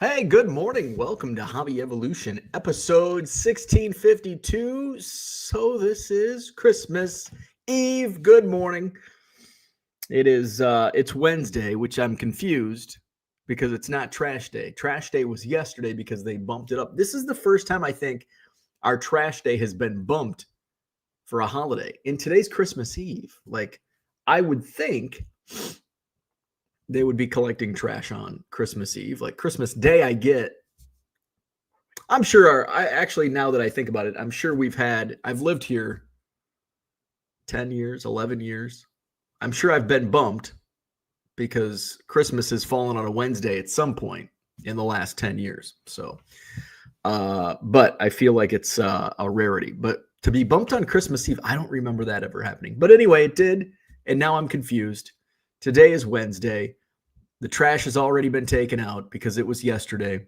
Hey, good morning. Welcome to Hobby Evolution, episode 1652. So this is Christmas Eve. Good morning. It's Wednesday, which I'm confused because it's not trash day. Trash day was yesterday because they bumped it up. This is the first time I think our trash day has been bumped for a holiday. And today's Christmas Eve. Like I would think they would be collecting trash on Christmas Eve. Like Christmas Day, I'm sure now that I think about it, I'm sure I've lived here 10 years, 11 years. I'm sure I've been bumped because Christmas has fallen on a Wednesday at some point in the last 10 years. So, but I feel like it's a rarity. But to be bumped on Christmas Eve, I don't remember that ever happening. But anyway, it did. And now I'm confused. Today is Wednesday. The trash has already been taken out because it was yesterday.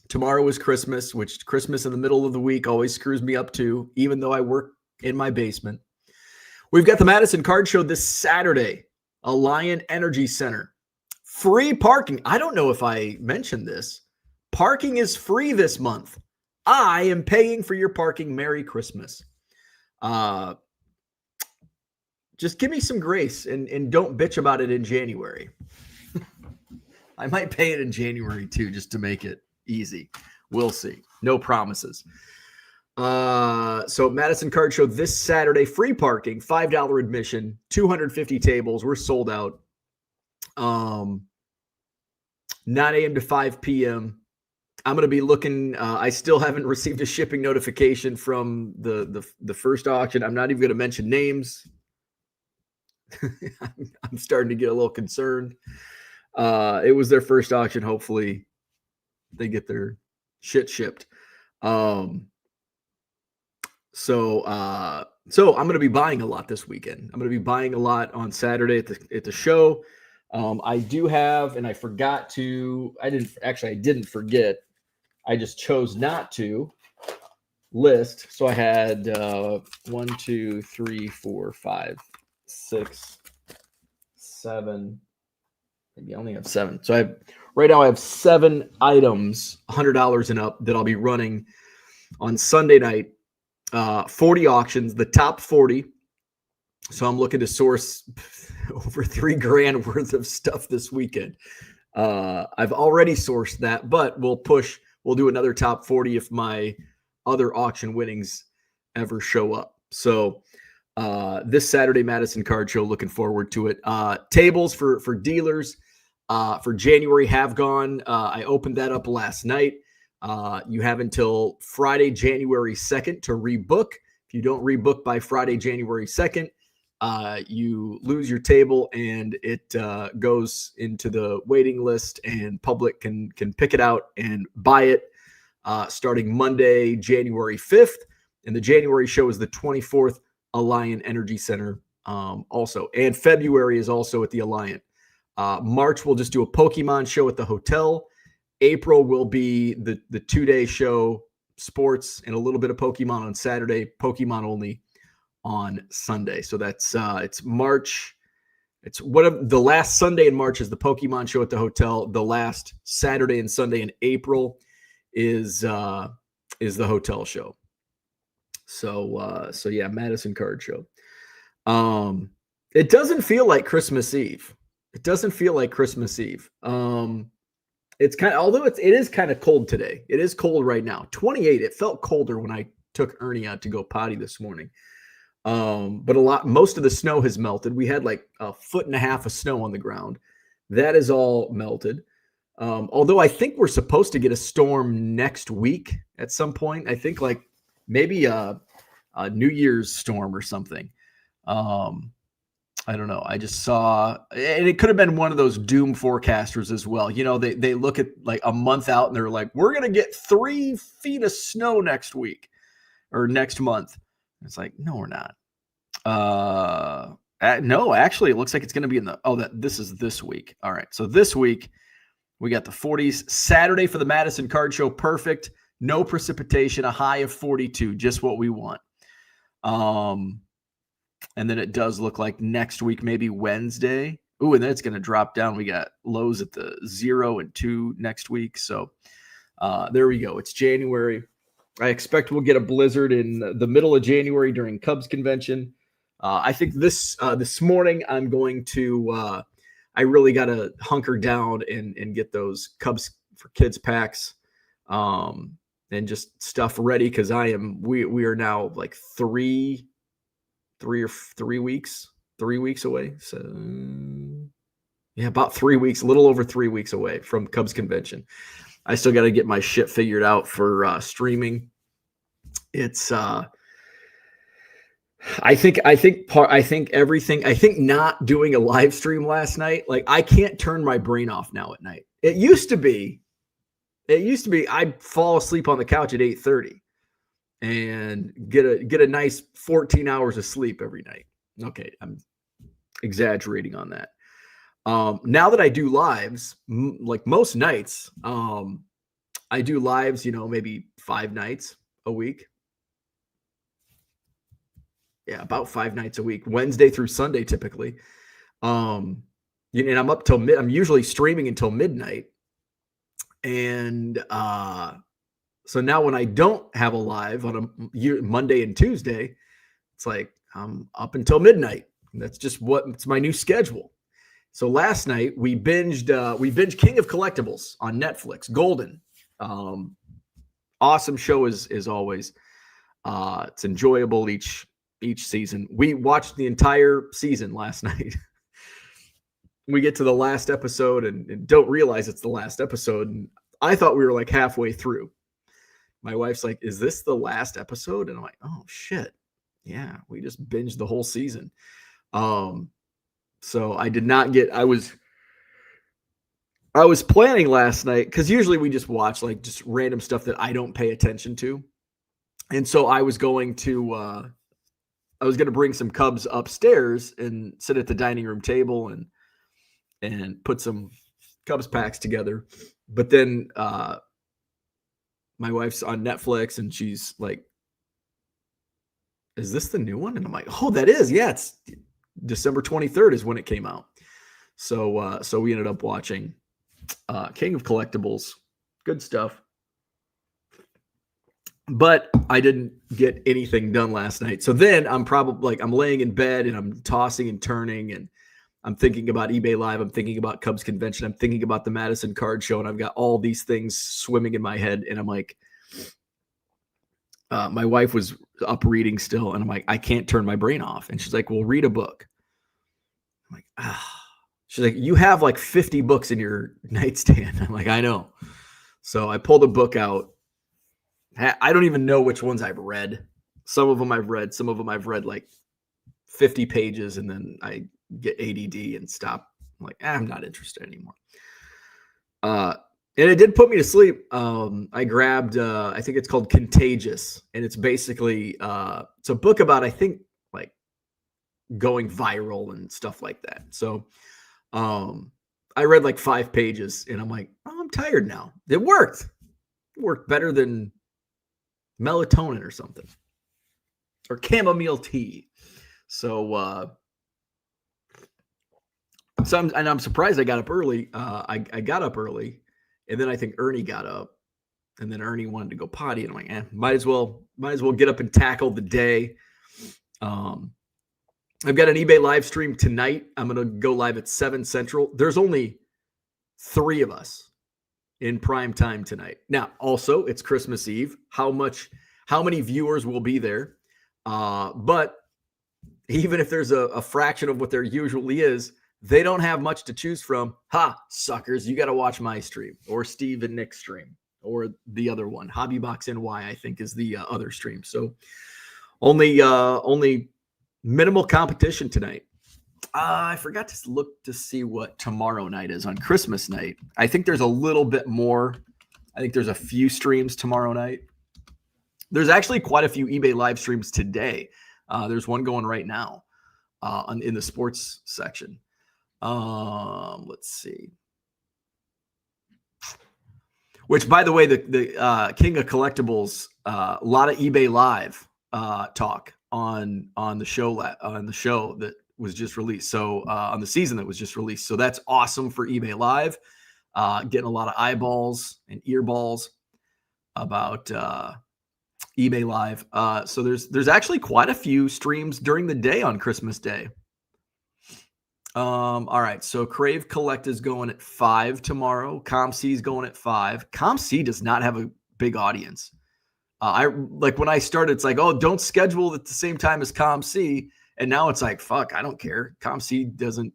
Tomorrow is Christmas, which Christmas in the middle of the week always screws me up too, even though I work in my basement. We've got the Madison Card Show this Saturday, Alliant Energy Center. Free parking. I don't know if I mentioned this. Parking is free this month. I am paying for your parking. Merry Christmas. Just give me some grace and don't bitch about it in January. I might pay it in January too, just to make it easy. We'll see. No promises. So Madison Card Show this Saturday, free parking, $5 admission, 250 tables. We're sold out. 9 a.m. to 5 p.m. I'm going to be looking. I still haven't received a shipping notification from the first auction. I'm not even going to mention names. I'm starting to get a little concerned. It was their first auction. Hopefully they get their shit shipped. So I'm going to be buying a lot this weekend. I'm going to be buying a lot on Saturday at the show. I do have, and I didn't forget. I just chose not to list. So I had 1, 2, 3, 4, 5, 6, 7. Maybe I only have 7. So right now I have 7 items, $100 and up, that I'll be running on Sunday night. 40 auctions, the top 40. So I'm looking to source over $3,000 worth of stuff this weekend. I've already sourced that, but we'll do another top 40 if my other auction winnings ever show up. So this Saturday, Madison Card Show, looking forward to it. Tables for dealers for January have gone. I opened that up last night. You have until Friday, January 2nd to rebook. If you don't rebook by Friday, January 2nd, you lose your table and it goes into the waiting list, and public can pick it out and buy it starting Monday, January 5th. And the January show is the 24th, Alliant Energy Center also. And February is also at the Alliant. March, we'll just do a Pokemon show at the hotel. April will be the 2-day show, sports, and a little bit of Pokemon on Saturday, Pokemon only on Sunday. So that's it's March. It's the last Sunday in March is the Pokemon show at the hotel. The last Saturday and Sunday in April is the hotel show. So yeah, Madison Card Show. It doesn't feel like Christmas Eve. It doesn't feel like Christmas Eve. It's kind of, although it is kind of cold today. It is cold right now. 28. It felt colder when I took Ernie out to go potty this morning. But most of the snow has melted. We had like 1.5 feet of snow on the ground. That is all melted. Although I think we're supposed to get a storm next week at some point. I think like maybe a New Year's storm or something. I don't know. I just saw, and it could have been one of those doom forecasters as well. You know, they look at like a month out and they're like, we're going to get 3 feet of snow next week or next month. It's like, no, we're not. No, actually, it looks like it's going to be this is this week. All right. So this week we got the 40s. Saturday for the Madison Card Show. Perfect. No precipitation, a high of 42, just what we want. And then it does look like next week, maybe Wednesday Ooh, and then it's going to drop down. We got lows at the 0 and 2 next week. So there we go. It's January. I expect we'll get a blizzard in the middle of January during Cubs convention. I think this morning I'm going to I really got to hunker down and get those Cubs for Kids packs and just stuff ready, because we are now like three weeks away. So yeah, about 3 weeks, a little over 3 weeks away from Cubs convention. I still got to get my shit figured out for streaming. It's I think not doing a live stream last night, like I can't turn my brain off now at night. It used to be I'd fall asleep on the couch at 8:30 and get a nice 14 hours of sleep every night. Okay, I'm exaggerating on that. Now that I do lives, like most nights, I do lives, maybe 5 nights a week. Yeah, about 5 nights a week, Wednesday through Sunday, typically. And I'm up till I'm usually streaming until midnight. And so now when I don't have a live on a Monday and Tuesday, it's like I'm up until midnight. That's just it's my new schedule. So last night we binged King of Collectibles on Netflix. Golden, awesome show as always. It's enjoyable each season. We watched the entire season last night. We get to the last episode and don't realize it's the last episode. And I thought we were like halfway through. My wife's like, "Is this the last episode?" And I'm like, "Oh shit. Yeah, we just binged the whole season." So I did not get, I was planning last night, because usually we just watch like just random stuff that I don't pay attention to. And so I was going to bring some Cubs upstairs and sit at the dining room table and put some Cubs packs together. But then my wife's on Netflix and she's like, "Is this the new one?" And I'm like, "Oh, that is. Yeah, it's December 23rd is when it came out." So we ended up watching King of Collectibles. Good stuff. But I didn't get anything done last night. So then I'm probably I'm laying in bed and I'm tossing and turning, and I'm thinking about eBay Live. I'm thinking about Cubs convention. I'm thinking about the Madison Card Show, and I've got all these things swimming in my head. And I'm like, my wife was up reading still, and I'm like, I can't turn my brain off. And she's like, "Well, read a book." I'm like, ah. She's like, "You have like 50 books in your nightstand." I'm like, "I know." So I pulled a book out. I don't even know which ones I've read. Some of them I've read. Some of them I've read like 50 pages, and then I get ADD and stop. I'm like, I'm not interested anymore. And it did put me to sleep. I grabbed, I think it's called Contagious, and it's basically, it's a book about, I think, like going viral and stuff like that. So I read like 5 pages, and I'm like, "Oh, I'm tired now." It worked. It worked better than melatonin or something, or chamomile tea. So I'm surprised I got up early. I got up early, and then I think Ernie got up, and then Ernie wanted to go potty, and I'm like, might as well get up and tackle the day. I've got an eBay live stream tonight. I'm going to go live at 7 Central. There's only 3 of us in prime time tonight. Now, also, it's Christmas Eve. How many viewers will be there? But even if there's a fraction of what there usually is, they don't have much to choose from. Ha, suckers, you got to watch my stream or Steve and Nick's stream or the other one. Hobbybox NY, I think, is the other stream. So only minimal competition tonight. I forgot to look to see what tomorrow night is on Christmas night. I think there's a little bit more. I think there's a few streams tomorrow night. There's actually quite a few eBay live streams today. There's one going right now in the sports section. Let's see. Which, by the way, the King of Collectibles, a lot of eBay Live talk on the show that was just released. So on the season that was just released. So that's awesome for eBay Live. Getting a lot of eyeballs and earballs about eBay Live. So there's actually quite a few streams during the day on Christmas Day. All right, so Crave Collect is going at 5 tomorrow. ComC is going at 5. ComC does not have a big audience. I like when I started, it's like, oh, don't schedule at the same time as ComC, and now it's like, fuck, I don't care. ComC doesn't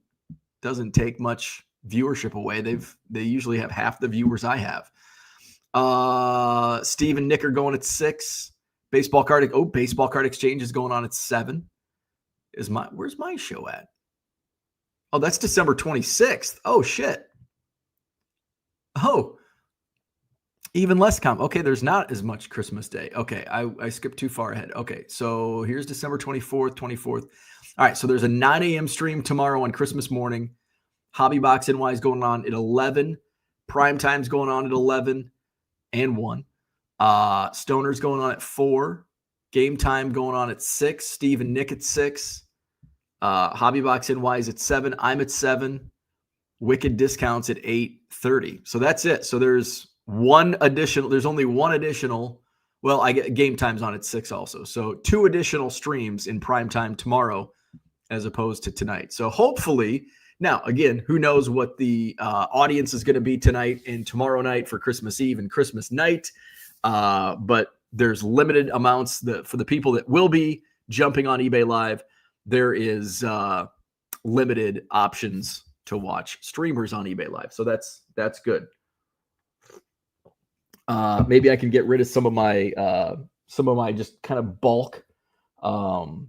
take much viewership away. They usually have half the viewers I have. Steve and Nick are going at 6. Baseball Card Exchange is going on at 7. Where's my show at? Oh, that's December 26th. Oh, shit. Oh, even less okay, there's not as much Christmas Day. Okay, I skipped too far ahead. Okay, so here's December 24th. All right, so there's a 9 a.m. stream tomorrow on Christmas morning. Hobby Box NY is going on at 11. Prime Time's going on at 11 and 1. Stoner's going on at 4. Game Time going on at 6. Steve and Nick at 6. Hobby Box NY is at 7. I'm at 7. Wicked Discounts at 8:30. So that's it. So there's only one additional. Well, I get Game Time's on at 6 also. So 2 additional streams in prime time tomorrow as opposed to tonight. So hopefully, now again, who knows what the audience is going to be tonight and tomorrow night for Christmas Eve and Christmas night. But there's limited amounts for the people that will be jumping on eBay Live. There is limited options to watch streamers on eBay Live. So that's good. Maybe I can get rid of some of my just kind of bulk. I've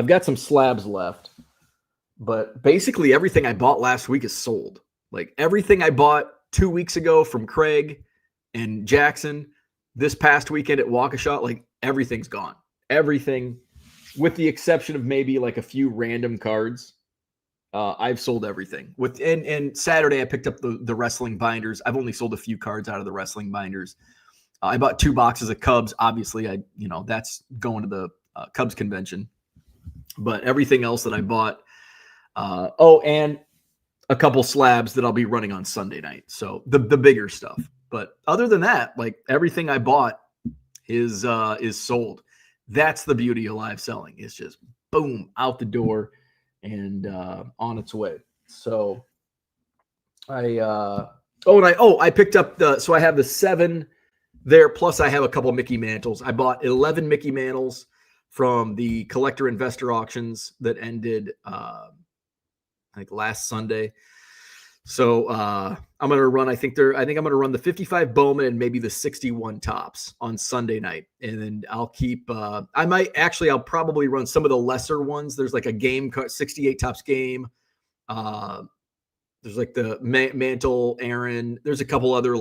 got some slabs left, but basically everything I bought last week is sold. Like everything I bought 2 weeks ago from Craig and Jackson, this past weekend at Waukesha, like everything's gone. Everything, with the exception of maybe like a few random cards. I've sold everything. And Saturday I picked up the wrestling binders. I've only sold a few cards out of the wrestling binders. I bought 2 boxes of Cubs. Obviously, that's going to the Cubs convention. But everything else that I bought. And a couple slabs that I'll be running on Sunday night. So the bigger stuff. But other than that, like everything I bought is sold. That's the beauty of live selling. It's just boom, out the door and on its way. So I picked up so I have the 7 there, plus I have a couple Mickey Mantles. I bought 11 Mickey Mantles from the collector investor auctions that ended last Sunday. So I'm going to run, I think I'm going to run the 55 Bowman and maybe the 61 Tops on Sunday night. And then I'll keep, I'll probably run some of the lesser ones. There's like a game, 68 Tops game. There's like the Mantle, Aaron. There's a couple other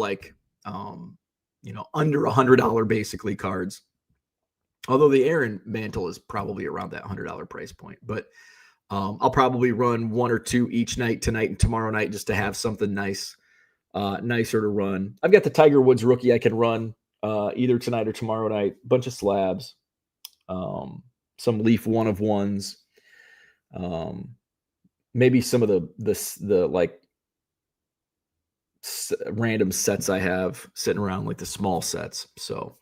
under $100 basically cards. Although the Aaron Mantle is probably around that $100 price point. But I'll probably run 1 or 2 each night, tonight and tomorrow night, just to have something nicer to run. I've got the Tiger Woods rookie I can run either tonight or tomorrow night. Bunch of slabs, some Leaf 1 of 1s, maybe some of the random sets I have sitting around, like the small sets. So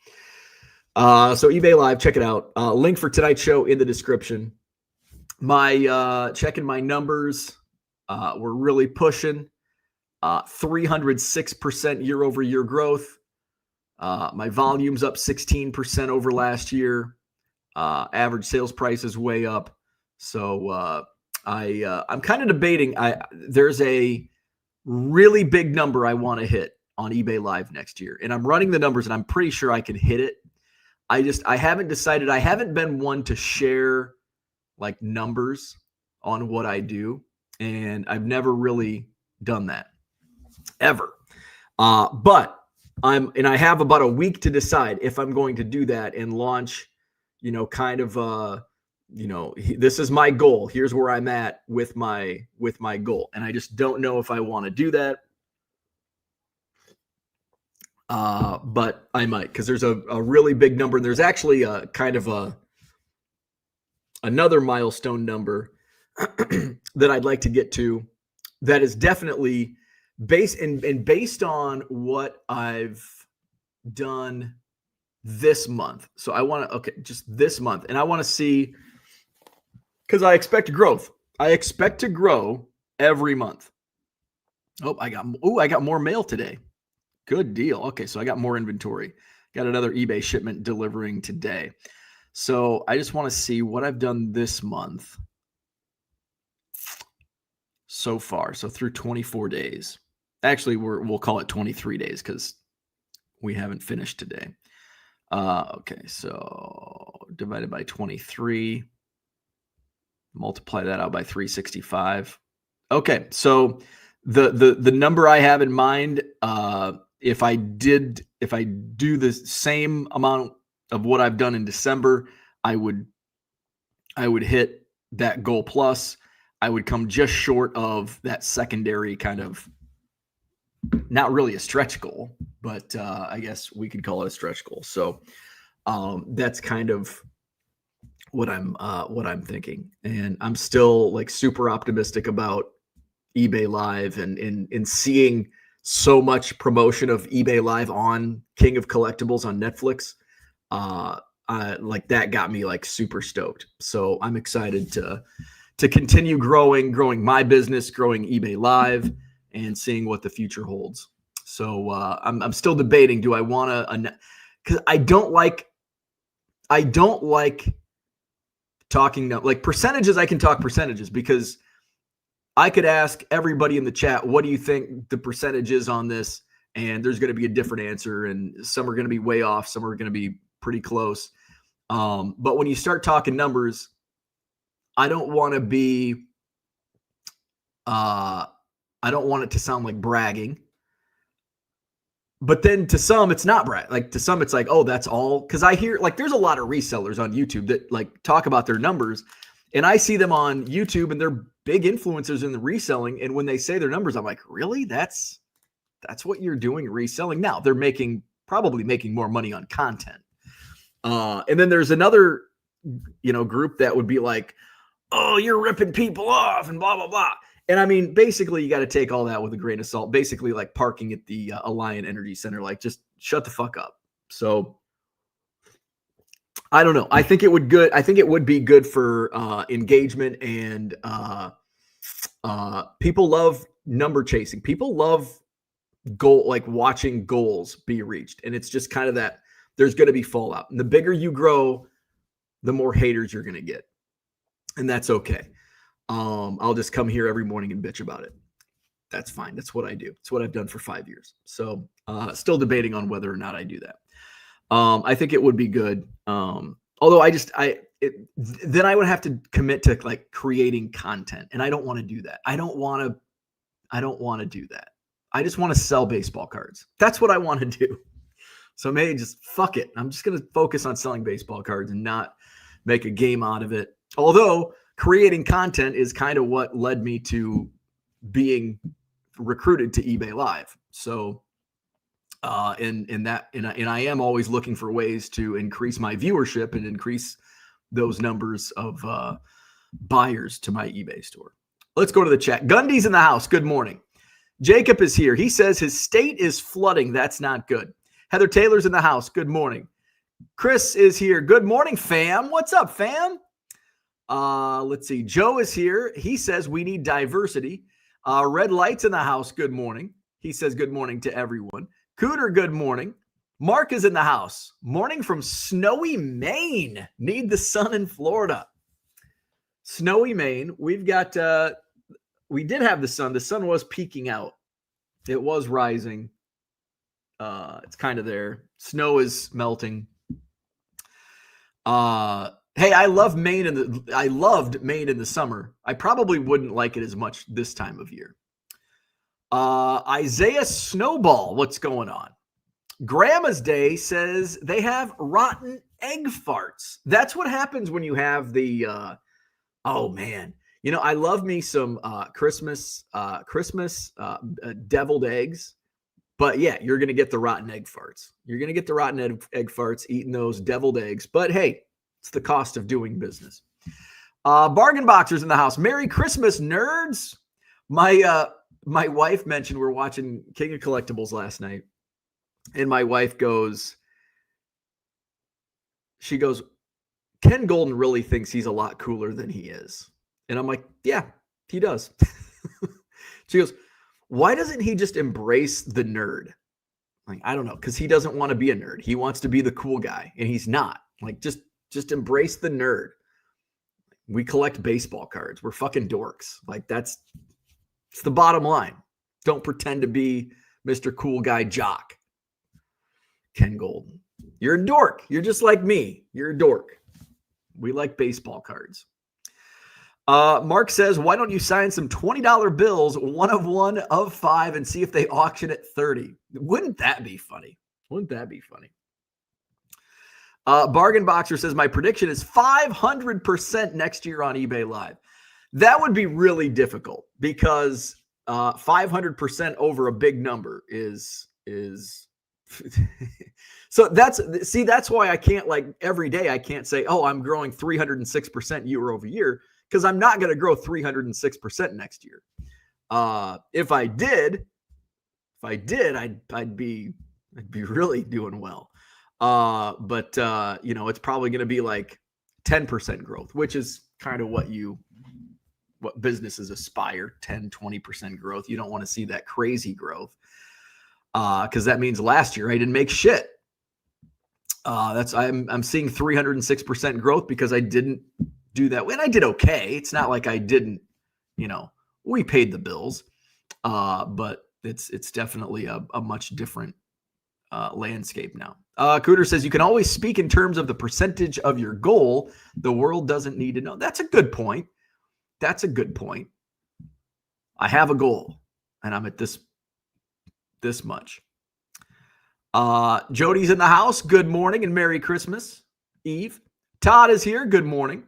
eBay Live, check it out. Link for tonight's show in the description. My checking my numbers, we're really pushing 306% year over year growth. My volume's up 16% over last year. Average sales price is way up. So I'm kind of debating. There's a really big number I want to hit on eBay Live next year, and I'm running the numbers, and I'm pretty sure I can hit it. I haven't decided. I haven't been one to share like numbers on what I do. And I've never really done that ever. But I have about a week to decide if I'm going to do that and launch, this is my goal. Here's where I'm at with my goal. And I just don't know if I want to do that. But I might, because there's a really big number. And there's actually a kind of another milestone number that I'd like to get to that is definitely based on what I've done this month. So I want to, okay, just this month. And I want to see, because I expect growth. I expect to grow every month. I got more mail today. Good deal. Okay, so I got more inventory. Got another eBay shipment delivering today. So I just want to see what I've done this month so far. So through 24 days. Actually, we'll call it 23 days because we haven't finished today. Okay, so divided by 23. Multiply that out by 365. Okay, so the number I have in mind, if I do the same amount of what I've done in December, I would hit that goal plus. I would come just short of that secondary kind of, not really a stretch goal, but I guess we could call it a stretch goal. So that's kind of what I'm thinking, and I'm still like super optimistic about eBay Live and seeing so much promotion of eBay Live on King of Collectibles on Netflix. Like that got me like super stoked. So I'm excited to continue growing my business, growing eBay Live, and seeing what the future holds. So I'm still debating. Do I want to? Because I don't like talking like percentages. I can talk percentages because I could ask everybody in the chat, what do you think the percentage is on this? And there's going to be a different answer, and some are going to be way off, some are going to be pretty close. But when you start talking numbers, I don't want to be, I don't want it to sound like bragging. But then to some, it's not brag. Like to some, it's like, oh, that's all. Because I hear like there's a lot of resellers on YouTube that like talk about their numbers, and I see them on YouTube, and they're big influencers in the reselling. And when they say their numbers, I'm like, really? That's what you're doing reselling? Now they're probably making more money on content. And then there's another, group that would be like, oh, you're ripping people off and blah, blah, blah. And I mean, basically, you got to take all that with a grain of salt. Basically, like parking at the Alliant Energy Center, like just shut the fuck up. So I don't know. I think it would be good for engagement, and people love number chasing. People love watching goals be reached, and it's just kind of that. There's going to be fallout, and the bigger you grow, the more haters you're going to get, and that's okay. I'll just come here every morning and bitch about it. That's fine. That's what I do. It's what I've done for 5 years. So still debating on whether or not I do that. I think it would be good. Although then I would have to commit to like creating content, and I don't want to do that. I don't want to do that. I just want to sell baseball cards. That's what I want to do. So maybe just fuck it. I'm just going to focus on selling baseball cards and not make a game out of it. Although creating content is kind of what led me to being recruited to eBay Live. So, and I am always looking for ways to increase my viewership and increase those numbers of buyers to my eBay store. Let's go to the chat. Gundy's in the house. Good morning. Jacob is here. He says his state is flooding. That's not good. Heather Taylor's in the house. Good morning. Chris is here. Good morning, fam. What's up, fam? Let's see. Joe is here. He says we need diversity. Red Light's in the house. Good morning. He says good morning to everyone. Cooter, good morning. Mark is in the house. Morning from snowy Maine. Need the sun in Florida. Snowy Maine. We've got, we did have the sun. The sun was peeking out. It was rising. It's kind of there. Snow is melting. Hey, I loved Maine in the summer. I probably wouldn't like it as much this time of year. Isaiah Snowball, what's going on? Grandma's Day says they have rotten egg farts. That's what happens when you have the oh man. I love me some Christmas deviled eggs. But yeah, you're going to get the rotten egg farts. You're going to get the rotten egg farts eating those deviled eggs. But hey, it's the cost of doing business. Bargain Boxers in the house. Merry Christmas, nerds. My wife mentioned we're watching King of Collectibles last night. And my wife goes, Ken Golden really thinks he's a lot cooler than he is. And I'm like, yeah, he does. She goes, why doesn't he just embrace the nerd? Like, I don't know, because he doesn't want to be a nerd. He wants to be the cool guy, and he's not. Like, just embrace the nerd. We collect baseball cards. We're fucking dorks. Like, it's the bottom line. Don't pretend to be Mr. Cool Guy Jock. Ken Golden. You're a dork. You're just like me. You're a dork. We like baseball cards. Mark says, why don't you sign some $20 bills, 1 of 1 of 5, and see if they auction at 30? Wouldn't that be funny? Wouldn't that be funny? Bargain Boxer says, my prediction is 500% next year on eBay Live. That would be really difficult because 500% over a big number is so that's why I can't, like, every day I can't say, oh, I'm growing 306% year over year, because I'm not going to grow 306% next year. If I did, I'd be really doing well. But it's probably going to be like 10% growth, which is kind of what businesses aspire, 10, 20% growth. You don't want to see that crazy growth. Because that means last year I didn't make shit. I'm seeing 306% growth because I didn't do that. And I did okay. It's not like I didn't, we paid the bills. But it's definitely a much different landscape now. Cooter says you can always speak in terms of the percentage of your goal. The world doesn't need to know. That's a good point. I have a goal and I'm at this much. Jody's in the house. Good morning and Merry Christmas Eve. Todd is here. Good morning.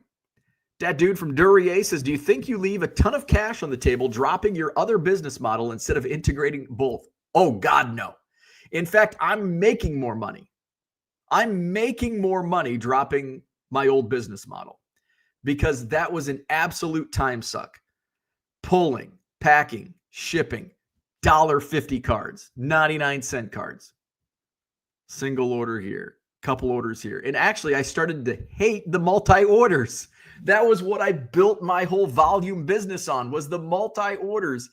That dude from Duryea says, do you think you leave a ton of cash on the table dropping your other business model instead of integrating both? Oh, God, no. In fact, I'm making more money. Dropping my old business model because that was an absolute time suck. Pulling, packing, shipping, $1.50 cards, 99-cent cards. Single order here, couple orders here. And actually, I started to hate the multi-orders. That was what I built my whole volume business on, was the multi-orders.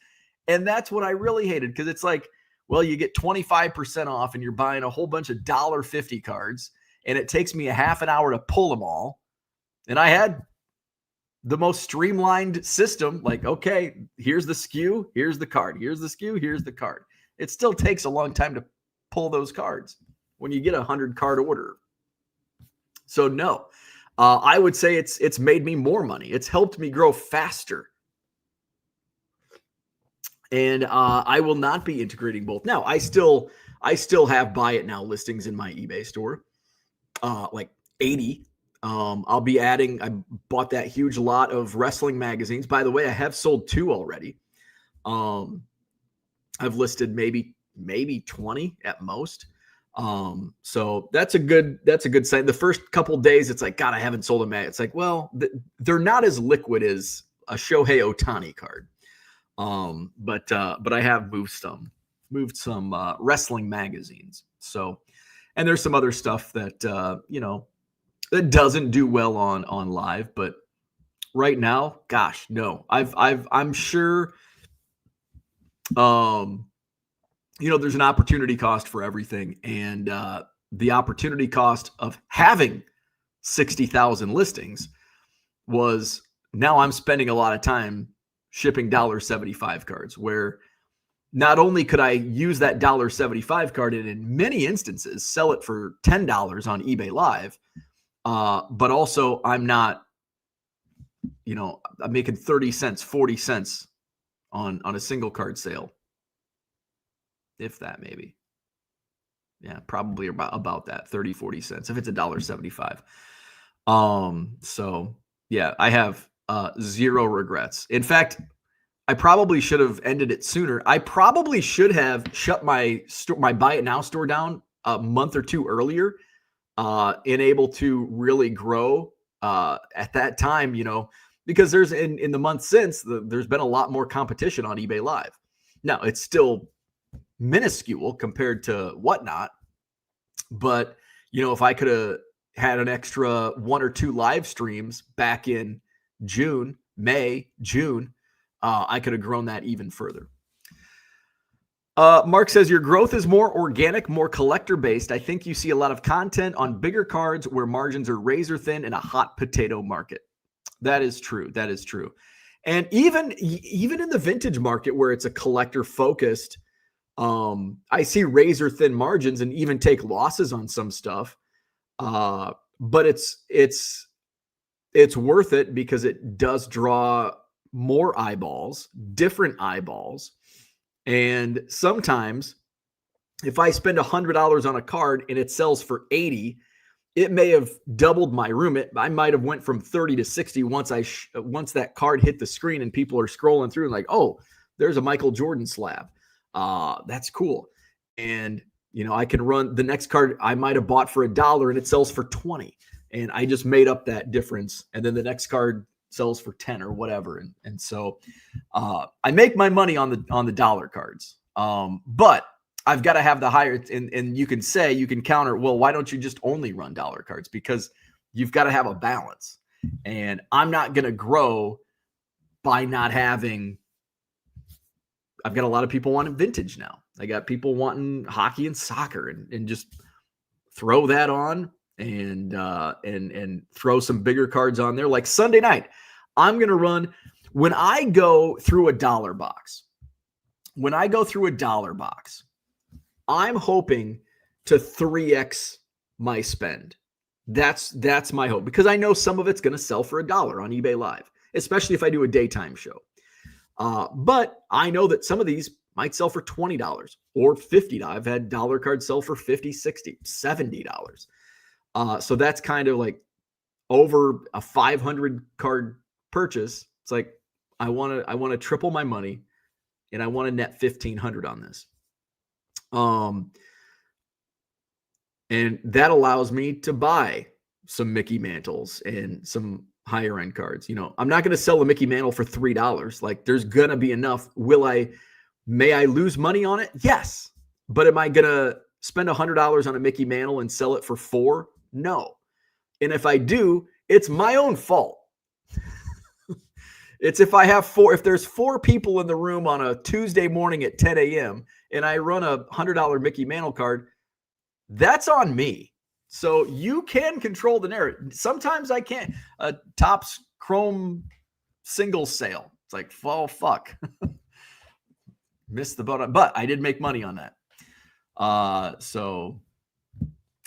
And that's what I really hated, because it's like, well, you get 25% off and you're buying a whole bunch of $1.50 cards, and it takes me a half an hour to pull them all. And I had the most streamlined system, like, okay, here's the SKU, here's the card, here's the SKU, here's the card. It still takes a long time to pull those cards when you get a 100-card order. So no, I would say it's made me more money. It's helped me grow faster. And I will not be integrating both. Now, I still have buy it now listings in my eBay store, like 80. I'll be adding, I bought that huge lot of wrestling magazines. By the way, I have sold 2 already. I've listed maybe 20 at most. So that's a good sign. The first couple days, it's like, God, I haven't sold a mag. It's like, well, they're not as liquid as a Shohei Ohtani card. But I have moved some wrestling magazines. So, and there's some other stuff that, that doesn't do well on live, but right now, gosh, no, I'm sure, there's an opportunity cost for everything. And, the opportunity cost of having 60,000 listings was, now I'm spending a lot of time shipping $1.75 cards, where not only could I use that $1.75 card and in many instances sell it for $10 on eBay Live, but also I'm not, I'm making 30 cents, 40 cents on a single card sale. If that, maybe. Yeah, probably about that, 30, 40 cents, if it's $1.75. So yeah, I have zero regrets. In fact, I probably should have ended it sooner. I probably should have shut my Buy It Now store down a month or 2 earlier, and able to really grow. At that time, because there's in the month since there's been a lot more competition on eBay Live. Now it's still minuscule compared to Whatnot, but if I could have had an extra 1 or 2 live streams back in May, June, I could have grown that even further. Mark says your growth is more organic, more collector based. I think you see a lot of content on bigger cards where margins are razor thin in a hot potato market. That is true. That is true. And even in the vintage market where it's a collector focused, I see razor thin margins and even take losses on some stuff. But it's worth it because it does draw more eyeballs, different eyeballs. And sometimes if I spend $100 on a card and it sells for 80, it may have doubled my room. I might have went from 30 to 60 once that card hit the screen and people are scrolling through and like, oh, there's a Michael Jordan slab. That's cool. And I can run the next card I might have bought for $1 and it sells for 20. And I just made up that difference. And then the next card sells for 10 or whatever. And so I make my money on the dollar cards. But I've got to have the higher, and you can counter, well, why don't you just only run dollar cards? Because you've got to have a balance. And I'm not going to grow by not having, I've got a lot of people wanting vintage now. I got people wanting hockey and soccer and just throw that on and throw some bigger cards on there. Like Sunday night, I'm going to run, when I go through a dollar box, I'm hoping to 3x my spend. That's my hope, because I know some of it's going to sell for $1 on eBay Live, especially if I do a daytime show. But I know that some of these might sell for $20 or $50. I've had dollar cards sell for $50, $60, $70. So that's kind of like over a 500 card purchase. It's like, I want to triple my money and I want to net 1,500 on this. And that allows me to buy some Mickey Mantles and some higher end cards. I'm not going to sell a Mickey Mantle for $3. Like, there's going to be enough. May I lose money on it? Yes. But am I going to spend $100 on a Mickey Mantle and sell it for $4? No. And if I do, it's my own fault. It's if there's 4 people in the room on a Tuesday morning at 10 a.m. and I run a $100 Mickey Mantle card, that's on me. So you can control the narrative. Sometimes I can't. Topps Chrome single sale. It's like, oh, fuck. Missed the boat on, but I did make money on that. So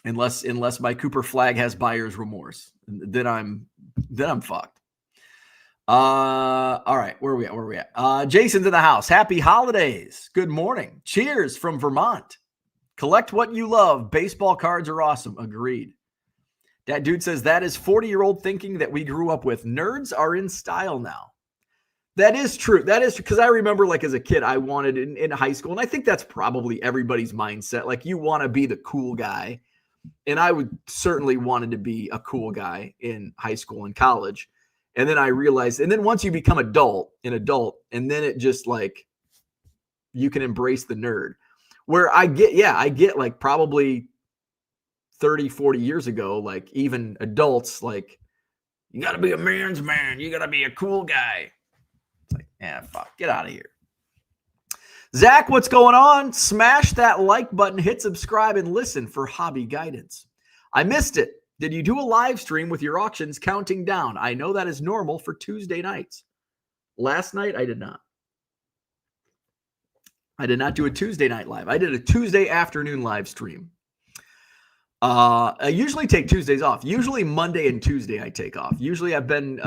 unless my Cooper flag has buyer's remorse, then I'm fucked. All right, where are we at? Jason's in the house. Happy holidays. Good morning. Cheers from Vermont. Collect what you love. Baseball cards are awesome. Agreed. That dude says that is 40-year-old thinking that we grew up with. Nerds are in style now. That is true. That is, because I remember, like, as a kid, I wanted in high school, and I think that's probably everybody's mindset. Like, you want to be the cool guy, and I would certainly wanted to be a cool guy in high school and college. And then I realized, and then once you become an adult, and then it just, like, you can embrace the nerd. Where I get like probably 30, 40 years ago, like, even adults, like, you got to be a man's man. You got to be a cool guy. It's like, fuck, get out of here. Zach, what's going on? Smash that like button, hit subscribe, and listen for hobby guidance. I missed it. Did you do a live stream with your auctions counting down? I know that is normal for Tuesday nights. Last night, I did not. I did not do a Tuesday night live. I did a Tuesday afternoon live stream. I usually take Tuesdays off. Usually Monday and Tuesday I take off. Usually I've been,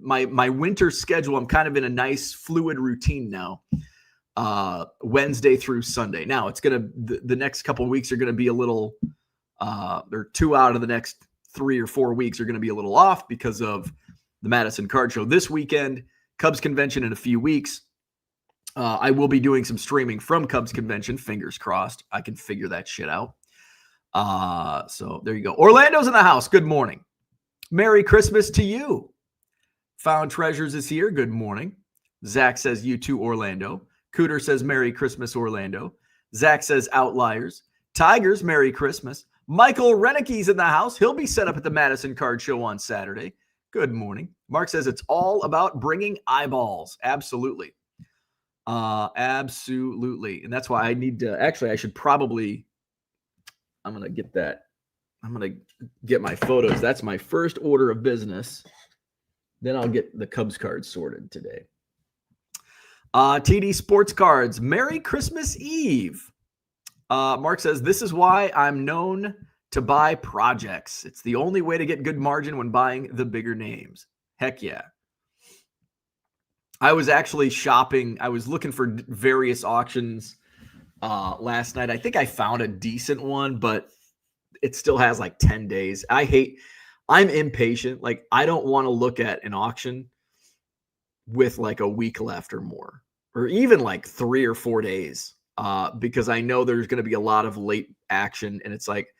my winter schedule, I'm kind of in a nice fluid routine now. Wednesday through Sunday. Now it's going to, the next couple of weeks are going to be a little, or 2 out of the next 3 or 4 weeks are going to be a little off because of the Madison Card Show this weekend, Cubs convention in a few weeks. I will be doing some streaming from Cubs convention. Fingers crossed. I can figure that shit out. So there you go. Orlando's in the house. Good morning. Merry Christmas to you. Found Treasures is here. Good morning. Zach says you too, Orlando. Cooter says Merry Christmas, Orlando. Zach says Outliers. Tigers, Merry Christmas. Michael Renicke's in the house. He'll be set up at the Madison Card Show on Saturday. Good morning. Mark says it's all about bringing eyeballs. Absolutely. Absolutely. And that's why I need to, actually, I should probably, I'm going to get that. I'm going to get my photos. That's my first order of business. Then I'll get the Cubs cards sorted today. TD Sports Cards. Merry Christmas Eve. Mark says, this is why I'm known to buy projects. It's the only way to get good margin when buying the bigger names. Heck yeah. I was actually shopping. I was looking for various auctions last night. I think I found a decent one, but it still has like 10 days. I'm impatient. Like, I don't want to look at an auction with like a week left or more, or even like 3 or 4 days, because I know there's going to be a lot of late action. And it's like,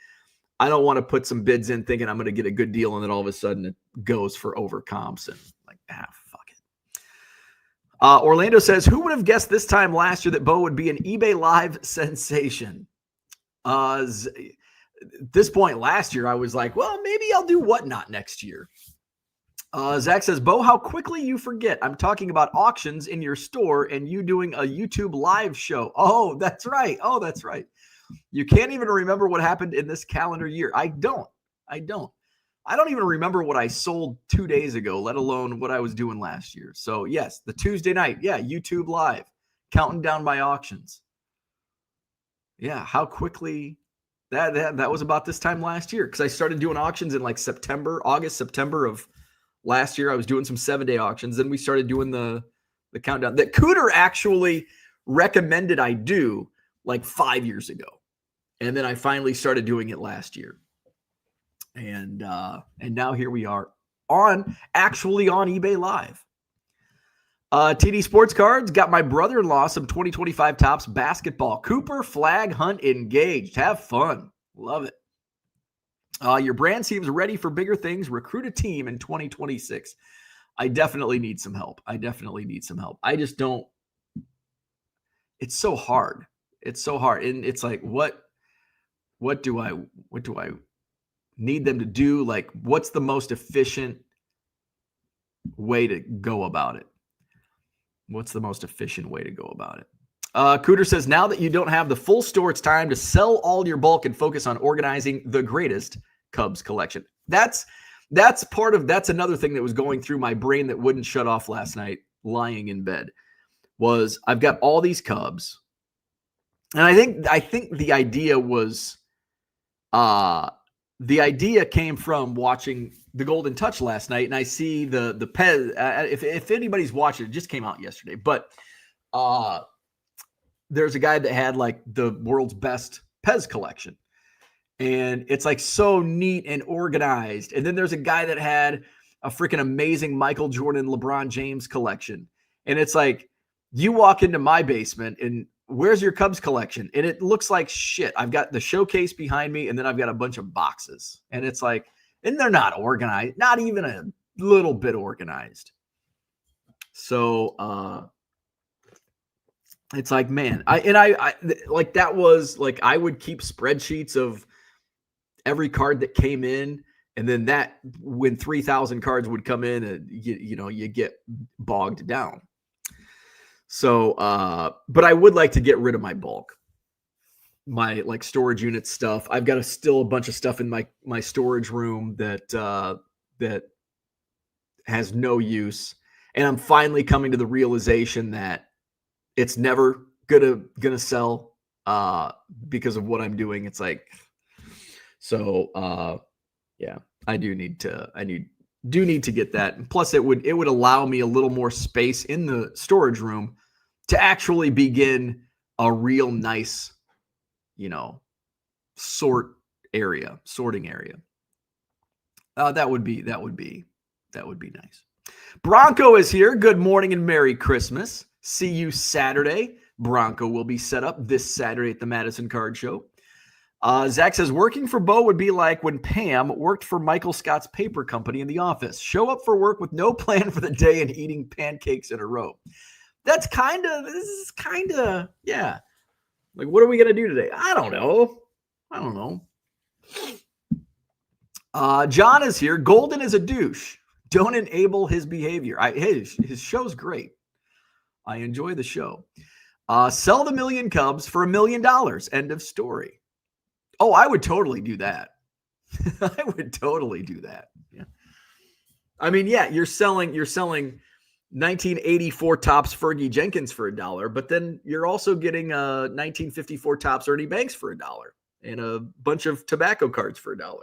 I don't want to put some bids in thinking I'm going to get a good deal, and then all of a sudden it goes for over comps and like, fuck it. Orlando says, who would have guessed this time last year that Bo would be an eBay Live sensation? This point last year, I was like, well, maybe I'll do Whatnot next year. Zach says, Bo, how quickly you forget. I'm talking about auctions in your store and you doing a YouTube live show. Oh, that's right. You can't even remember what happened in this calendar year. I don't even remember what I sold 2 days ago, let alone what I was doing last year. So yes, the Tuesday night. Yeah. YouTube live, counting down my auctions. Yeah. How quickly that was about this time last year. Cause I started doing auctions in like August, September of last year. I was doing some 7-day auctions. Then we started doing the countdown that Cooter actually recommended I do like 5 years ago. And then I finally started doing it last year. And now here we are actually on eBay Live. TD Sports Cards got my brother-in-law some 2025 Topps basketball. Cooper flag hunt engaged. Have fun. Love it. Your brand seems ready for bigger things. Recruit a team in 2026. I definitely need some help. I just don't. It's so hard. And it's like, what do I need them to do? Like, what's the most efficient way to go about it? Cooter says, now that you don't have the full store, it's time to sell all your bulk and focus on organizing the greatest Cubs collection. That's another thing that was going through my brain that wouldn't shut off last night, lying in bed, was I've got all these Cubs. And I think the idea was, the idea came from watching the Golden Touch last night, and I see the Pez. If anybody's watching, it just came out yesterday. But there's a guy that had like the world's best Pez collection, and it's like so neat and organized. And then there's a guy that had a freaking amazing Michael Jordan, LeBron James collection, and it's like you walk into my basement and where's your Cubs collection? And it looks like shit. I've got the showcase behind me, and then I've got a bunch of boxes. And it's like, and they're not organized, not even a little bit organized. So it's like, man, I like that was like, I would keep spreadsheets of every card that came in. And then that when 3,000 cards would come in, you get bogged down. So, but I would like to get rid of my bulk, my like storage unit stuff. I've got still a bunch of stuff in my storage room that has no use. And I'm finally coming to the realization that it's never gonna sell, because of what I'm doing. It's like, so, yeah, I do need to get that. And plus it would allow me a little more space in the storage room to actually begin a real nice, sorting area. That would be nice. Bronco is here. Good morning and Merry Christmas. See you Saturday. Bronco will be set up this Saturday at the Madison Card Show. Zach says, working for Bo would be like when Pam worked for Michael Scott's paper company in the office. Show up for work with no plan for the day and eating pancakes in a row. This is kind of, yeah. Like, what are we going to do today? I don't know. John is here. Golden is a douche. Don't enable his behavior. His show's great. I enjoy the show. Sell the million Cubs for $1 million. End of story. Oh, I would totally do that. I would totally do that. Yeah. I mean, yeah, you're selling 1984 Topps Fergie Jenkins for $1, but then you're also getting 1954 Topps Ernie Banks for $1 and a bunch of tobacco cards for $1.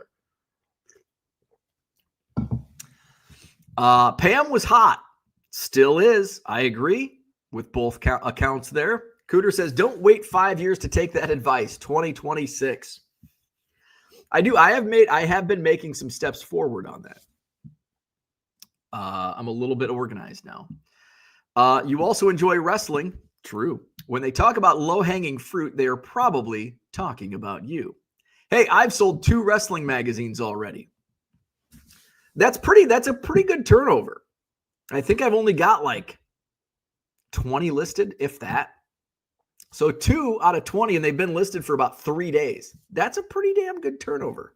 Pam was hot. Still is. I agree with both accounts there. Cooter says, don't wait 5 years to take that advice. 2026. I do. I have been making some steps forward on that. I'm a little bit organized now. You also enjoy wrestling. True. When they talk about low-hanging fruit, they are probably talking about you. Hey, I've sold 2 wrestling magazines already. That's a pretty good turnover. I think I've only got like 20 listed, if that. So 2 out of 20, and they've been listed for about 3 days. That's a pretty damn good turnover.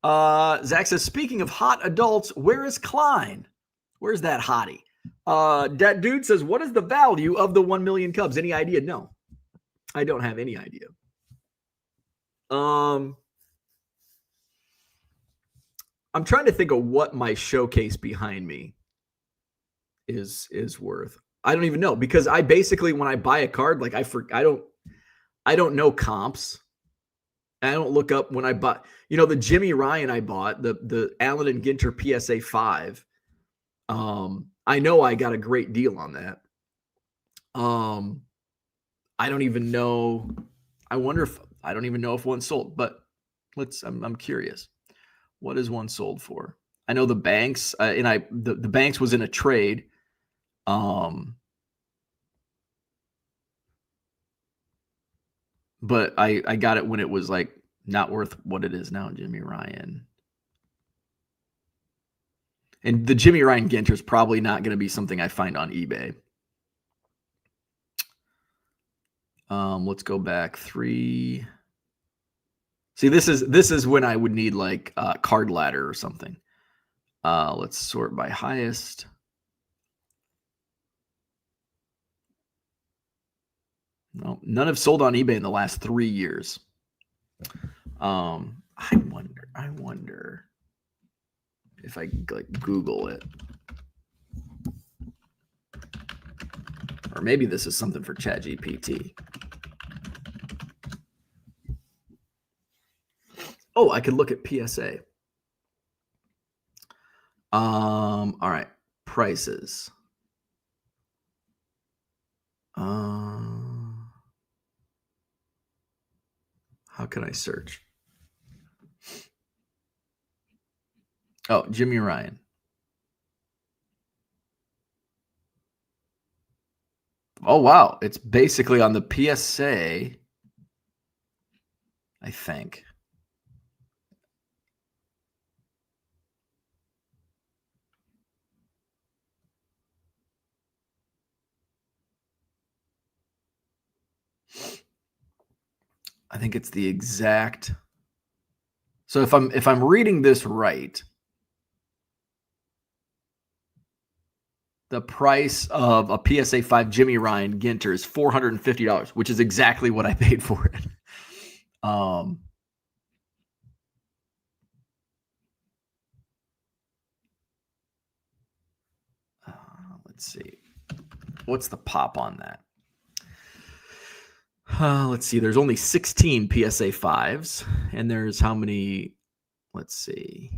Zach says, speaking of hot adults, where is Klein? Where's that hottie? That dude says, what is the value of the 1 million Cubs? Any idea? No, I don't have any idea. I'm trying to think of what my showcase behind me is worth. I don't even know, because I basically, when I buy a card, like I don't know comps. I don't look up when I bought, the Jimmy Ryan I bought, the Allen and Ginter PSA 5. I know I got a great deal on that. I don't even know. I don't even know if one sold, but I'm curious. What is one sold for? I know the Banks, the Banks was in a trade. But I got it when it was like not worth what it is now, Jimmy Ryan. And the Jimmy Ryan Ginter is probably not going to be something I find on eBay. Let's go back 3. See, this is when I would need like Card Ladder or something. Let's sort by highest. No, none have sold on eBay in the last 3 years. I wonder if I like Google it, or maybe this is something for ChatGPT. Oh, I could look at PSA. All right, prices. How can I search? Oh, Jimmy Ryan. Oh, wow. It's basically on the PSA, I think. I think it's the exact. So if I'm reading this right, the price of a PSA 5 Jimmy Ryan Ginter is $450, which is exactly what I paid for it. Let's see. What's the pop on that? Let's see. There's only 16 PSA 5s, and there's how many? Let's see.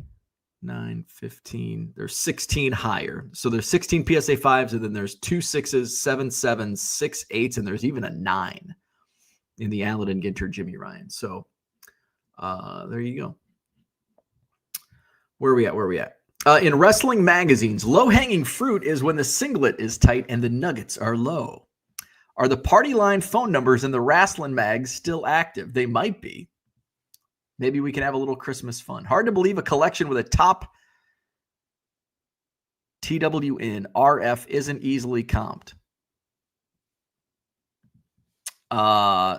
9, 15. There's 16 higher. So there's 16 PSA 5s, and then there's 2 6s, 7 7s, 6 8s, and there's even a 9 in the Allen and Ginter Jimmy Ryan. So there you go. Where are we at? In wrestling magazines, low-hanging fruit is when the singlet is tight and the nuggets are low. Are the party line phone numbers in the Wrestling Mags still active? They might be. Maybe we can have a little Christmas fun. Hard to believe a collection with a top TWN RF isn't easily comped.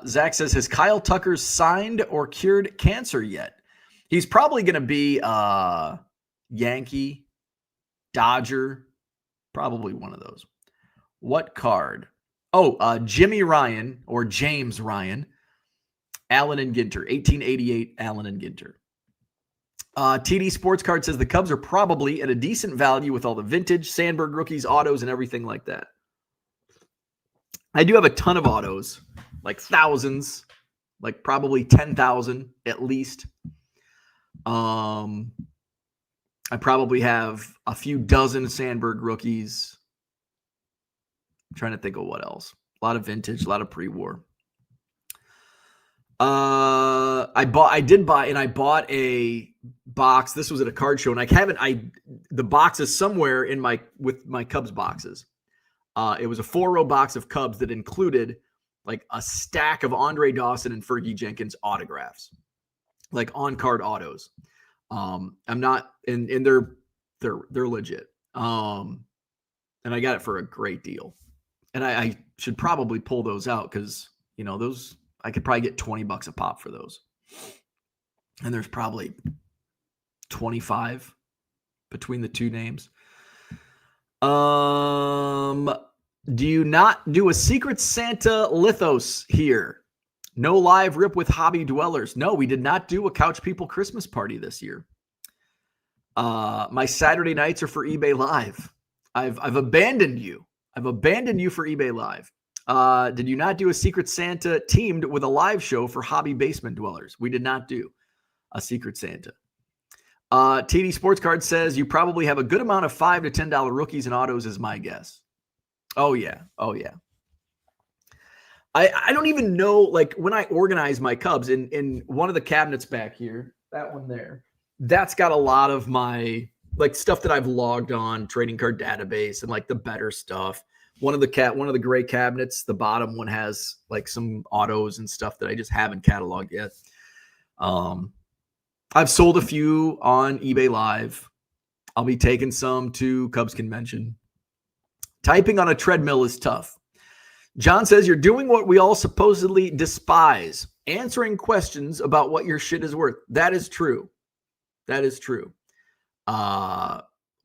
Zach says, has Kyle Tucker signed or cured cancer yet? He's probably going to be Yankee, Dodger, probably one of those. What card? Oh, Jimmy Ryan or James Ryan, Allen and Ginter, 1888 Allen and Ginter. TD Sports Card says the Cubs are probably at a decent value with all the vintage, Sandberg rookies, autos, and everything like that. I do have a ton of autos, like thousands, like probably 10,000 at least. I probably have a few dozen Sandberg rookies. I'm trying to think of what else. A lot of vintage, a lot of pre-war. I bought a box. This was at a card show, and the box is somewhere with my Cubs boxes. It was a 4-row box of Cubs that included like a stack of Andre Dawson and Fergie Jenkins autographs, like on-card autos. I'm not, and they're legit. And I got it for a great deal. And I should probably pull those out because, those, I could probably get $20 a pop for those. And there's probably 25 between the two names. Do you not do a Secret Santa Lithos here? No live rip with hobby dwellers. No, we did not do a Couch People Christmas party this year. My Saturday nights are for eBay Live. I've abandoned you. I've abandoned you for eBay Live. Did you not do a Secret Santa teamed with a live show for hobby basement dwellers? We did not do a Secret Santa. TD Sports Card says you probably have a good amount of $5 to $10 rookies and autos is my guess. Oh, yeah. I don't even know, like when I organize my Cubs in one of the cabinets back here, that one there, that's got a lot of my like stuff that I've logged on trading card database and like the better stuff. One of the gray cabinets, the bottom one has like some autos and stuff that I just haven't cataloged yet. I've sold a few on eBay Live. I'll be taking some to Cubs Convention. Typing on a treadmill is tough. John says you're doing what we all supposedly despise, answering questions about what your shit is worth. That is true.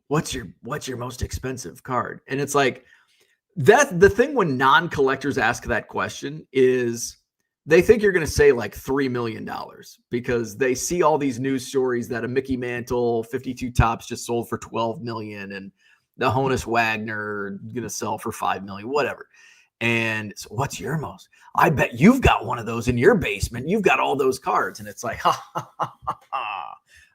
What's your most expensive card? And it's like that. The thing when non-collectors ask that question is they think you're going to say like $3 million because they see all these news stories that a Mickey Mantle 52 tops just sold for $12 million and the Honus Wagner going to sell for $5 million, whatever. And so what's your most? I bet you've got one of those in your basement. You've got all those cards. And it's like,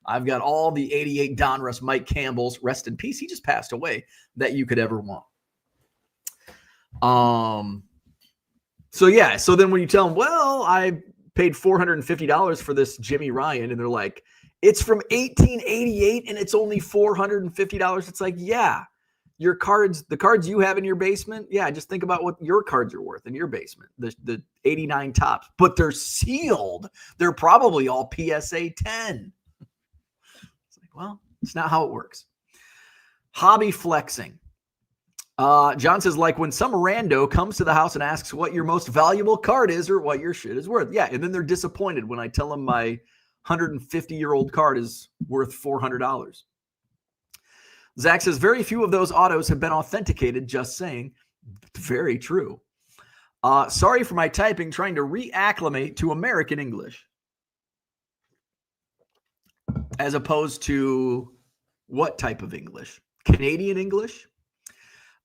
I've got all the 88 Donruss Mike Campbell's, rest in peace, he just passed away, that you could ever want. So then when you tell them, well, I paid $450 for this Jimmy Ryan, and they're like, it's from 1888 and it's only $450. It's like, yeah. Your cards, the cards you have in your basement, yeah, just think about what your cards are worth in your basement, the 89 tops, but they're sealed. They're probably all PSA 10. It's like, well, it's not how it works. Hobby flexing. John says, like when some rando comes to the house and asks what your most valuable card is or what your shit is worth. Yeah, and then they're disappointed when I tell them my 150-year-old card is worth $400. Zach says, very few of those autos have been authenticated, just saying. Very true. Sorry for my typing, trying to reacclimate to American English. As opposed to what type of English? Canadian English?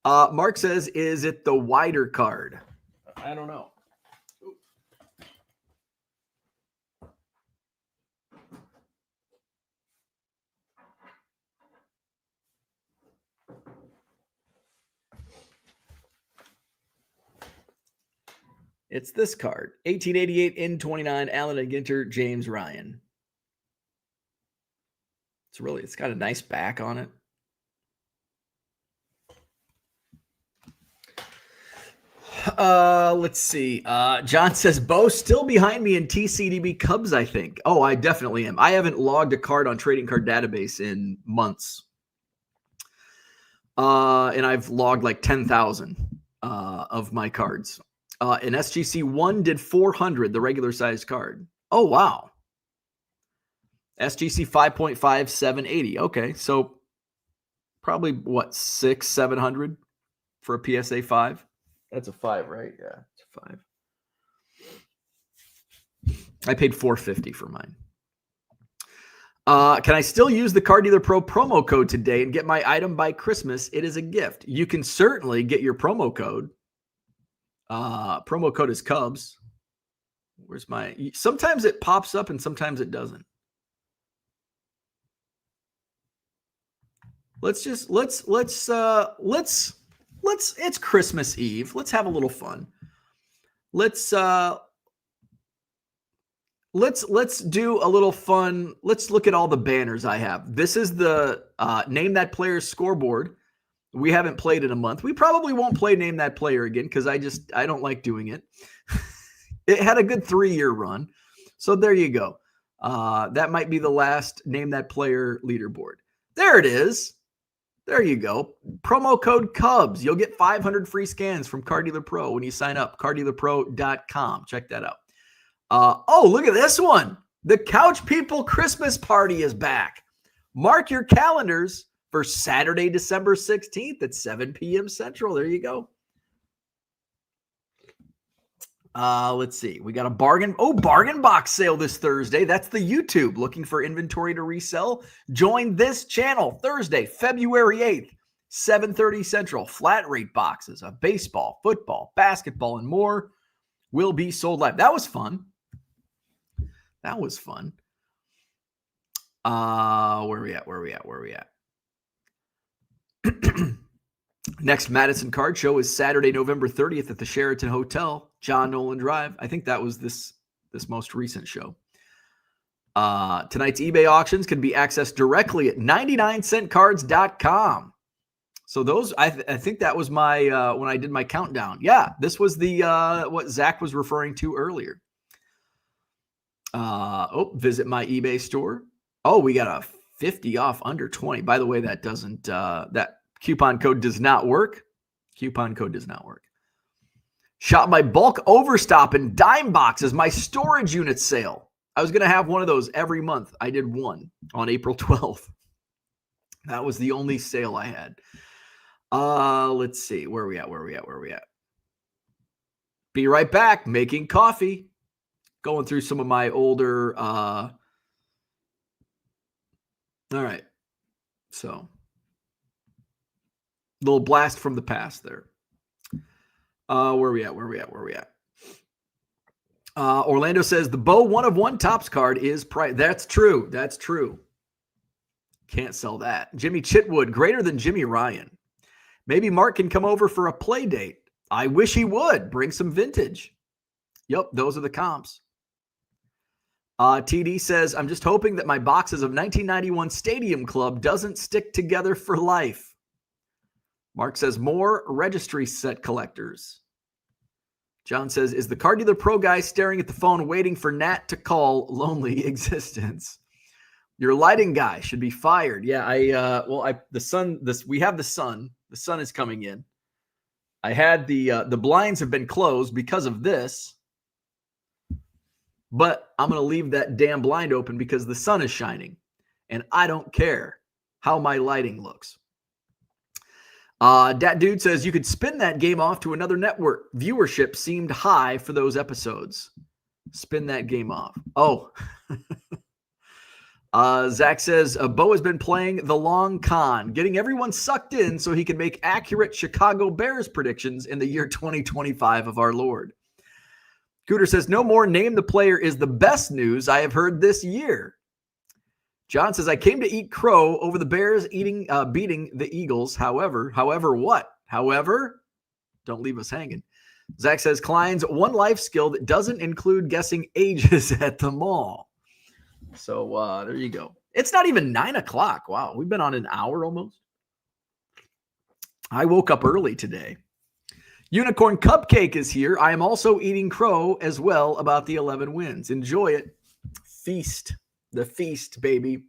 Mark says, is it the wider card? I don't know. It's this card. 1888 N29 Allen and Ginter, James Ryan. It's got a nice back on it. Let's see. John says, Bo still behind me in TCDB Cubs, I think. Oh, I definitely am. I haven't logged a card on Trading Card Database in months. And I've logged like 10,000 of my cards. And SGC 1 did 400, the regular size card. Oh, wow. SGC 5.5, 780. Okay, so probably what, 600, 700 for a PSA 5? That's a 5, right? Yeah, it's a 5. I paid $450 for mine. Can I still use the Card Dealer Pro promo code today and get my item by Christmas? It is a gift. You can certainly get your promo code. Promo code is Cubs. Where's my? Sometimes it pops up and sometimes it doesn't. Let's it's Christmas Eve. Let's have a little fun. Let's do a little fun. Let's look at all the banners I have. This is the Name That Player scoreboard. We haven't played in a month. We probably won't play Name That Player again because I don't like doing it. It had a good 3-year run. So there you go. That might be the last Name That Player leaderboard. There it is. There you go. Promo code Cubs. You'll get 500 free scans from Card Dealer Pro when you sign up. CardDealerPro.com. Check that out. Oh, look at this one. The Couch People Christmas Party is back. Mark your calendars for Saturday, December 16th at 7 p.m. Central. There you go. Let's see. We got a bargain box sale this Thursday. That's the YouTube. Looking for inventory to resell? Join this channel Thursday, February 8th, 7:30 Central. Flat rate boxes of baseball, football, basketball, and more will be sold live. That was fun. Where are we at? Next Madison Card Show is Saturday, November 30th at the Sheraton Hotel, John Nolan Drive. I think that was this most recent show. Tonight's eBay auctions can be accessed directly at 99centcards.com. So those, I think that was my, when I did my countdown. Yeah, this was the, what Zach was referring to earlier. Visit my eBay store. Oh, we got a 50 off under 20. By the way, that doesn't, that coupon code does not work. Shop my bulk overstop and dime boxes, my storage unit sale. I was going to have one of those every month. I did one on April 12th. That was the only sale I had. Let's see. Where are we at? Be right back. Making coffee. Going through some of my older, all right. So, little blast from the past there. Where are we at? Orlando says the Bo 1/1 Topps card is price. That's true. Can't sell that. Jimmy Chitwood, greater than Jimmy Ryan. Maybe Mark can come over for a play date. I wish he would. Bring some vintage. Yep, those are the comps. TD says, I'm just hoping that my boxes of 1991 Stadium Club doesn't stick together for life. Mark says, more registry set collectors. John says, is the Card Dealer Pro guy staring at the phone waiting for Nat to call? Lonely existence. Your lighting guy should be fired. Yeah, we have the sun. The sun is coming in. I had the blinds have been closed because of this. But I'm going to leave that damn blind open because the sun is shining. And I don't care how my lighting looks. Dat Dude says you could spin that game off to another network. Viewership seemed high for those episodes. Spin that game off. Oh. Zach says, Bo has been playing the long con, getting everyone sucked in so he can make accurate Chicago Bears predictions in the year 2025 of our Lord. Cooter says, no more name the player is the best news I have heard this year. John says, I came to eat crow over the Bears beating the Eagles. However, what? However, don't leave us hanging. Zach says, Klein's one life skill that doesn't include guessing ages at the mall. So there you go. It's not even 9 o'clock. Wow, we've been on an hour almost. I woke up early today. Unicorn Cupcake is here. I am also eating crow as well about the 11 wins. Enjoy it. Feast. The feast, baby.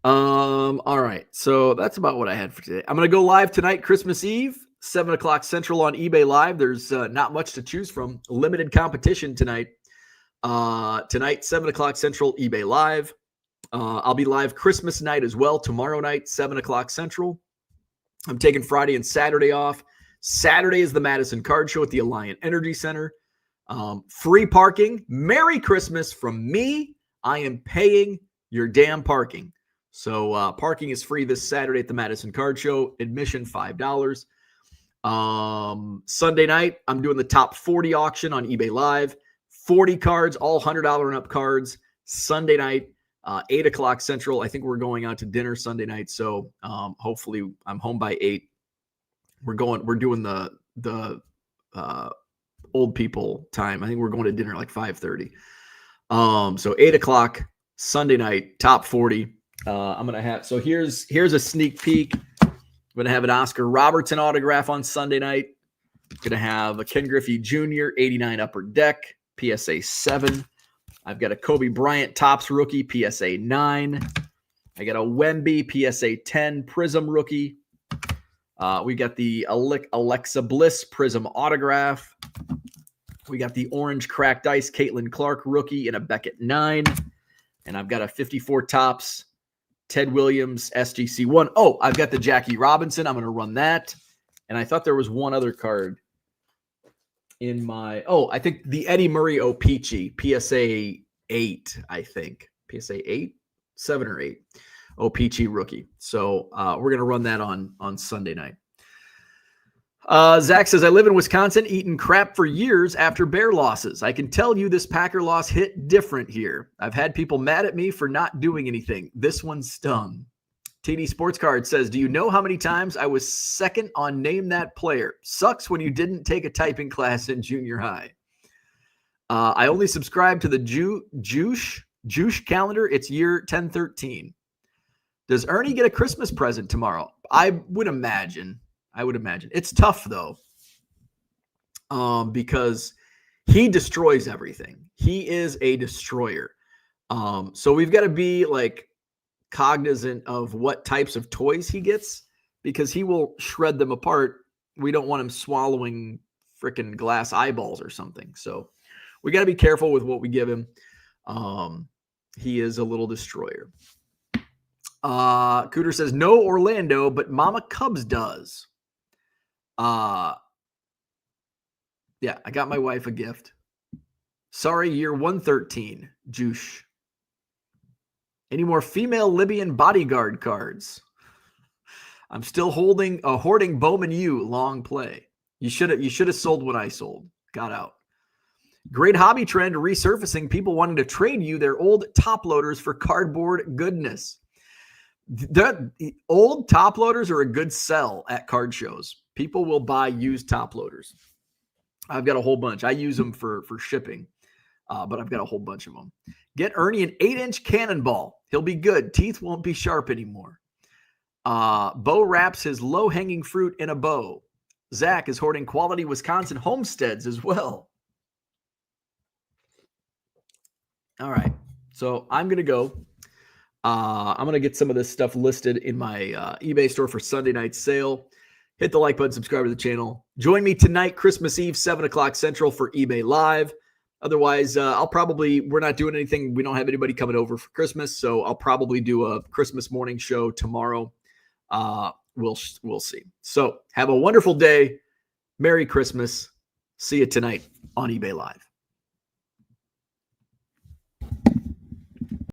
All right. So that's about what I had for today. I'm going to go live tonight, Christmas Eve, 7 o'clock Central on eBay Live. There's not much to choose from. Limited competition tonight. Tonight, 7 o'clock Central, eBay Live. I'll be live Christmas night as well, tomorrow night, 7 o'clock Central. I'm taking Friday and Saturday off. Saturday is the Madison Card Show at the Alliant Energy Center. Free parking. Merry Christmas from me. I am paying your damn parking. So parking is free this Saturday at the Madison Card Show. Admission $5. Sunday night, I'm doing the top 40 auction on eBay Live. 40 cards, all $100 and up cards. Sunday night, 8 o'clock Central. I think we're going out to dinner Sunday night. So hopefully I'm home by 8. We're doing the old people time. I think we're going to dinner like 5:30. So 8 o'clock Sunday night, top 40. I'm gonna have, so here's a sneak peek. I'm gonna have an Oscar Robertson autograph on Sunday night. Gonna have a Ken Griffey Jr. 89 Upper Deck PSA 7. I've got a Kobe Bryant Topps rookie PSA 9. I got a Wemby PSA 10 Prism rookie. We got the Alexa Bliss Prism autograph. We got the orange cracked ice Caitlin Clark rookie in a Beckett 9. And I've got a 54 Topps Ted Williams SGC 1. Oh, I've got the Jackie Robinson. I'm going to run that. And I thought there was one other card in my, I think the Eddie Murray O-Pee-Chee PSA 8, I think. PSA 8? 7 or 8. O-Pee-Chee rookie. So we're going to run that on Sunday night. Zach says, I live in Wisconsin, eating crap for years after Bear losses. I can tell you this Packer loss hit different here. I've had people mad at me for not doing anything. This one stung. TD Sports Card says, do you know how many times I was second on Name That Player? Sucks when you didn't take a typing class in junior high. I only subscribe to the Juice calendar. It's year 1013. Does Ernie get a Christmas present tomorrow? I would imagine. It's tough, though, because he destroys everything. He is a destroyer. So we've got to be like cognizant of what types of toys he gets, because he will shred them apart. We don't want him swallowing freaking glass eyeballs or something. So we got to be careful with what we give him. He is a little destroyer. Cooter says, no Orlando, but Mama Cubs does. Yeah, I got my wife a gift. Sorry, year 113, Juice. Any more female Libyan bodyguard cards? I'm still hoarding Bowman U long play. You should have sold what I sold. Got out. Great hobby trend resurfacing. People wanting to trade you their old top loaders for cardboard goodness. The old top loaders are a good sell at card shows. People will buy used top loaders. I've got a whole bunch. I use them for shipping, but I've got a whole bunch of them. Get Ernie an 8-inch cannonball. He'll be good. Teeth won't be sharp anymore. Bo wraps his low-hanging fruit in a bow. Zach is hoarding quality Wisconsin homesteads as well. All right. So I'm going to go. I'm going to get some of this stuff listed in my eBay store for Sunday night sale. Hit the like button, subscribe to the channel. Join me tonight, Christmas Eve, 7 o'clock Central for eBay Live. Otherwise, we're not doing anything. We don't have anybody coming over for Christmas, so I'll probably do a Christmas morning show tomorrow. We'll see. So have a wonderful day. Merry Christmas. See you tonight on eBay Live.